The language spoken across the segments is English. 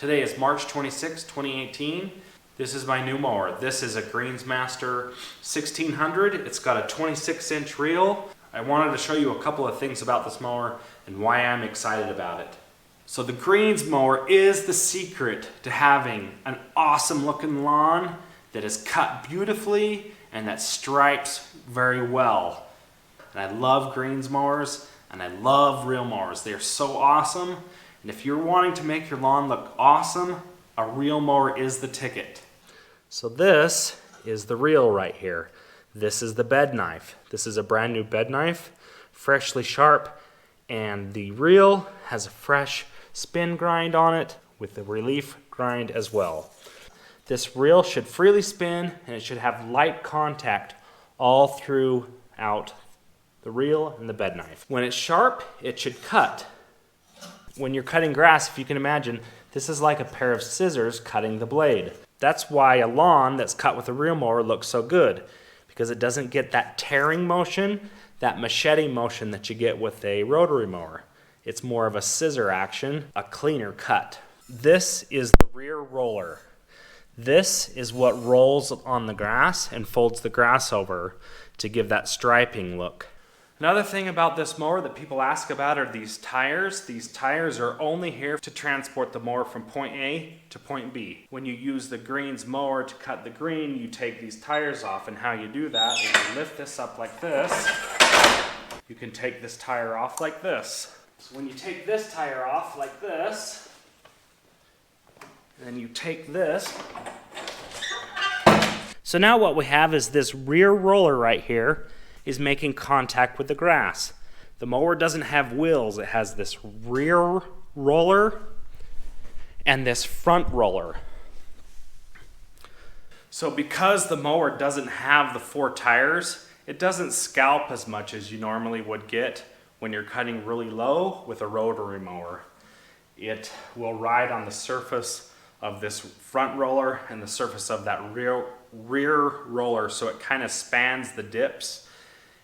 Today is March 26, 2018. This is my new mower. This is a Greensmaster 1600. It's got a 26-inch reel. I wanted to show you a couple of things about this mower and why I'm excited about it. So the Greens mower is the secret to having an awesome looking lawn that is cut beautifully and that stripes very well. And I love Greens mowers and I love reel mowers. They're so awesome. And if you're wanting to make your lawn look awesome, a reel mower is the ticket. So this is the reel right here. This is the bed knife. This is a brand new bed knife, freshly sharp, and the reel has a fresh spin grind on it with the relief grind as well. This reel should freely spin and it should have light contact all throughout the reel and the bed knife. When it's sharp, it should cut. When you're cutting grass, if you can imagine, this is like a pair of scissors cutting the blade. That's why a lawn that's cut with a reel mower looks so good, because it doesn't get that tearing motion, that machete motion that you get with a rotary mower. It's more of a scissor action, a cleaner cut. This is the rear roller. This is what rolls on the grass and folds the grass over to give that striping look. Another thing about this mower that people ask about are these tires. These tires are only here to transport the mower from point A to point B. When you use the Greens mower to cut the green, you take these tires off, and how you do that is you lift this up like this. You can take this tire off like this. So when you take this tire off like this, and then you take this. So now what we have is this rear roller right here is making contact with the grass. The mower doesn't have wheels, it has this rear roller and this front roller. So because the mower doesn't have the 4 tires, it doesn't scalp as much as you normally would get when you're cutting really low with a rotary mower. It will ride on the surface of this front roller and the surface of that rear roller, so it kind of spans the dips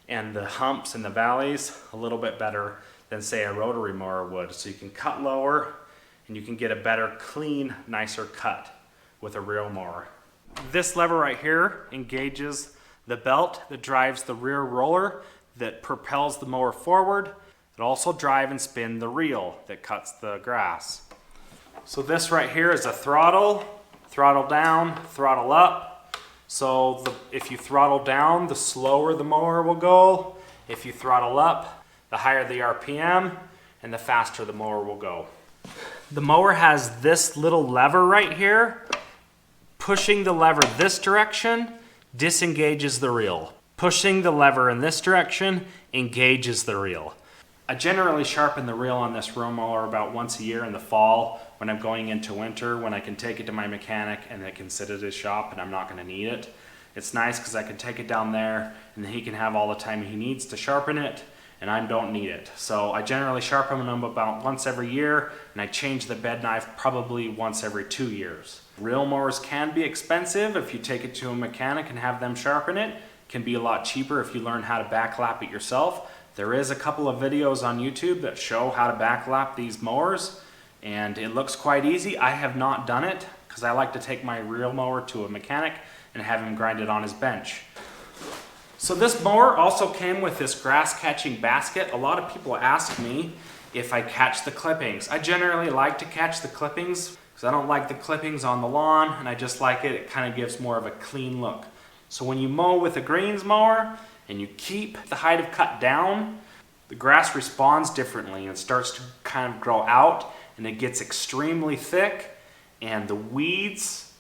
and the humps and the valleys a little bit better than, say, a rotary mower would. So you can cut lower and you can get a better, clean, nicer cut with a reel mower. This lever right here engages the belt that drives the rear roller that propels the mower forward. It also drive and spin the reel that cuts the grass. So this right here is a throttle down, throttle up. So if you throttle down, the slower the mower will go. If you throttle up, the higher the RPM and the faster the mower will go. The mower has this little lever right here. Pushing the lever this direction disengages the reel. Pushing the lever in this direction engages the reel. I generally sharpen the reel on this reel mower about once a year in the fall when I'm going into winter, when I can take it to my mechanic and it can sit at his shop and I'm not going to need it. It's nice because I can take it down there and then he can have all the time he needs to sharpen it and I don't need it. So I generally sharpen them about once every year and I change the bed knife probably once every 2 years. Reel mowers can be expensive if you take it to a mechanic and have them sharpen it. It can be a lot cheaper if you learn how to backlap it yourself. There is a couple of videos on YouTube that show how to backlap these mowers, and it looks quite easy. I have not done it because I like to take my reel mower to a mechanic and have him grind it on his bench. So this mower also came with this grass catching basket. A lot of people ask me if I catch the clippings. I generally like to catch the clippings because I don't like the clippings on the lawn, and I just like it. It kind of gives more of a clean look. So when you mow with a Greens mower, and you keep the height of cut down, the grass responds differently and starts to kind of grow out and it gets extremely thick. And the weeds,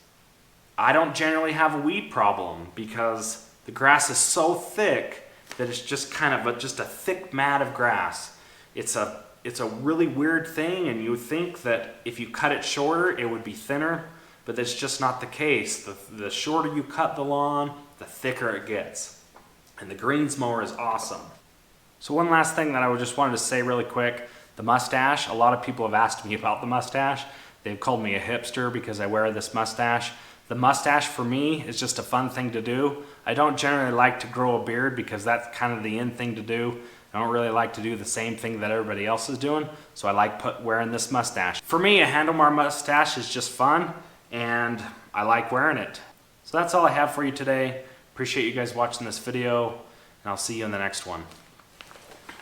I don't generally have a weed problem because the grass is so thick that it's just kind of just a thick mat of grass. It's a really weird thing, and you would think that if you cut it shorter it would be thinner, but that's just not the case. The shorter you cut the lawn, the thicker it gets. And the Greens mower is awesome. So one last thing that I just wanted to say really quick, the mustache. A lot of people have asked me about the mustache. They've called me a hipster because I wear this mustache. The mustache for me is just a fun thing to do. I don't generally like to grow a beard because that's kind of the in thing to do. I don't really like to do the same thing that everybody else is doing, so I like wearing this mustache. For me, a handlebar mustache is just fun, and I like wearing it. So that's all I have for you today. Appreciate you guys watching this video, and I'll see you in the next one.